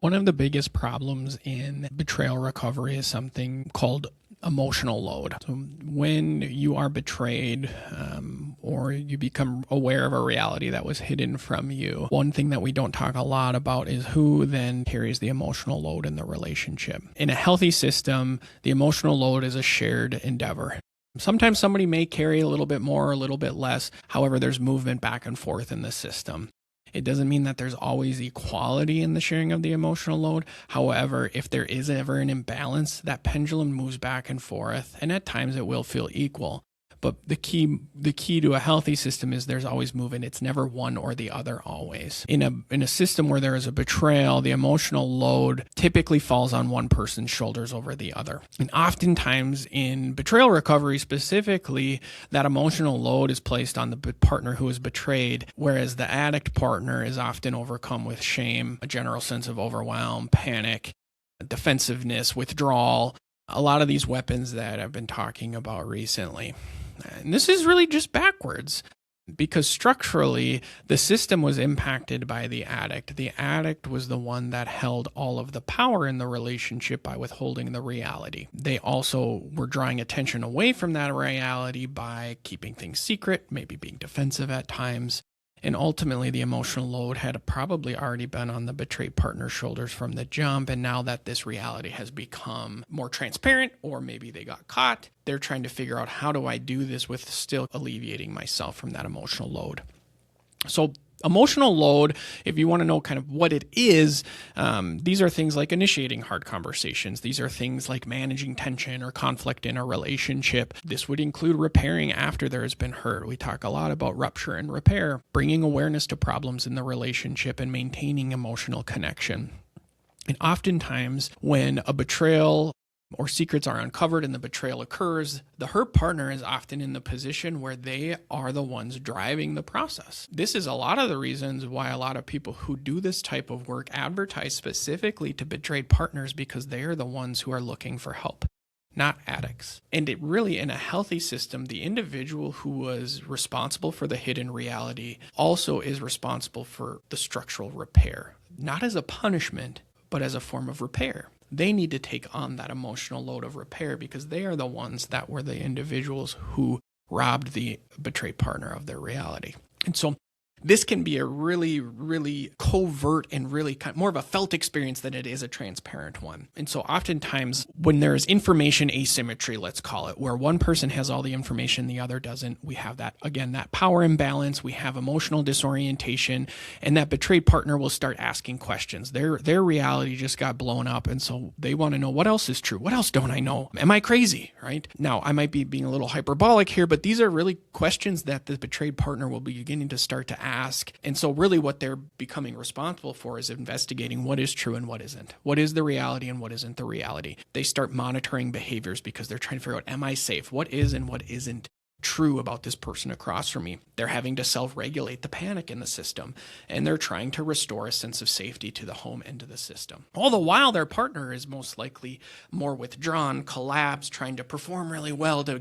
One of the biggest problems in betrayal recovery is something called emotional load. So when you are betrayed or you become aware of a reality that was hidden from you, one thing that we don't talk a lot about is who then carries the emotional load in the relationship. In a healthy system, the emotional load is a shared endeavor. Sometimes somebody may carry a little bit more or a little bit less. However, there's movement back and forth in the system. It doesn't mean that there's always equality in the sharing of the emotional load. However, if there is ever an imbalance, that pendulum moves back and forth, and at times it will feel equal. But the key to a healthy system is there's always movement. It's never one or the other always. In a system where there is a betrayal, the emotional load typically falls on one person's shoulders over the other. And oftentimes in betrayal recovery specifically, that emotional load is placed on the partner who is betrayed, whereas the addict partner is often overcome with shame, a general sense of overwhelm, panic, defensiveness, withdrawal, a lot of these weapons that I've been talking about recently. And this is really just backwards because structurally, the system was impacted by the addict. The addict was the one that held all of the power in the relationship by withholding the reality. They also were drawing attention away from that reality by keeping things secret, maybe being defensive at times. And ultimately, the emotional load had probably already been on the betrayed partner's shoulders from the jump. And now that this reality has become more transparent, or maybe they got caught, they're trying to figure out, how do I do this with still alleviating myself from that emotional load? So emotional load, if you want to know kind of what it is, these are things like initiating hard conversations. These are things like managing tension or conflict in a relationship. This would include repairing after there has been hurt. We talk a lot about rupture and repair, bringing awareness to problems in the relationship and maintaining emotional connection. And oftentimes when a betrayal or secrets are uncovered and the betrayal occurs, the hurt partner is often in the position where they are the ones driving the process. This is a lot of the reasons why a lot of people who do this type of work advertise specifically to betrayed partners, because they are the ones who are looking for help, not addicts. And it really, in a healthy system, the individual who was responsible for the hidden reality also is responsible for the structural repair, not as a punishment, but as a form of repair. They need to take on that emotional load of repair because they are the ones that were the individuals who robbed the betrayed partner of their reality. And so this can be a really, really covert and really kind of more of a felt experience than it is a transparent one. And so oftentimes when there is information asymmetry, let's call it, where one person has all the information, the other doesn't, we have that, again, that power imbalance, we have emotional disorientation, and that betrayed partner will start asking questions. Their reality just got blown up, and so they want to know, what else is true? What else don't I know? Am I crazy, right? Now, I might be being a little hyperbolic here, but these are really questions that the betrayed partner will be beginning to start to ask. And so really what they're becoming responsible for is investigating what is true and what isn't. What is the reality and what isn't the reality? They start monitoring behaviors because they're trying to figure out, am I safe? What is and what isn't true about this person across from me? They're having to self-regulate the panic in the system, and they're trying to restore a sense of safety to the home and to the system. All the while, their partner is most likely more withdrawn, collapsed, trying to perform really well to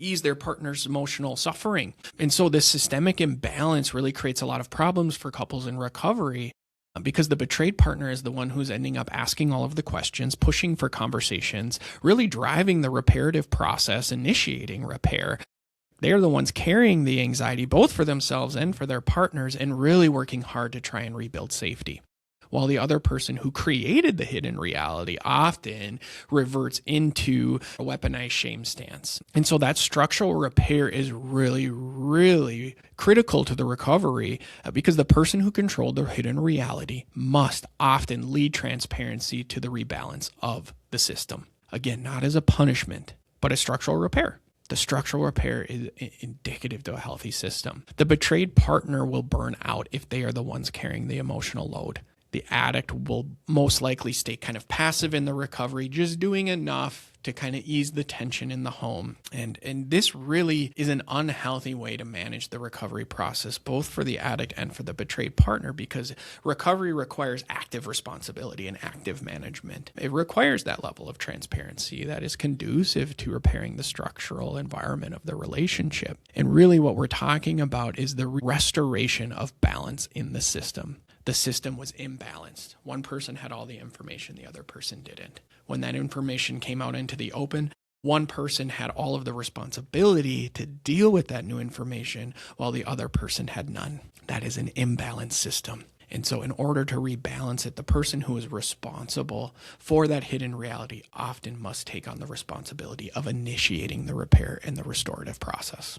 ease their partner's emotional suffering. And so this systemic imbalance really creates a lot of problems for couples in recovery because the betrayed partner is the one who's ending up asking all of the questions, pushing for conversations, really driving the reparative process, initiating repair. They're the ones carrying the anxiety both for themselves and for their partners and really working hard to try and rebuild safety. While the other person who created the hidden reality often reverts into a weaponized shame stance. And so that structural repair is really, really critical to the recovery because the person who controlled the hidden reality must often lead transparency to the rebalance of the system. Again, not as a punishment, but a structural repair. The structural repair is indicative to a healthy system. The betrayed partner will burn out if they are the ones carrying the emotional load. The addict will most likely stay kind of passive in the recovery, just doing enough to kind of ease the tension in the home. And this really is an unhealthy way to manage the recovery process, both for the addict and for the betrayed partner, because recovery requires active responsibility and active management. It requires that level of transparency that is conducive to repairing the structural environment of the relationship. And really what we're talking about is the restoration of balance in the system. the system was imbalanced. One person had all the information, the other person didn't. When that information came out into the open, one person had all of the responsibility to deal with that new information while the other person had none. That is an imbalanced system. And so in order to rebalance it, the person who is responsible for that hidden reality often must take on the responsibility of initiating the repair and the restorative process.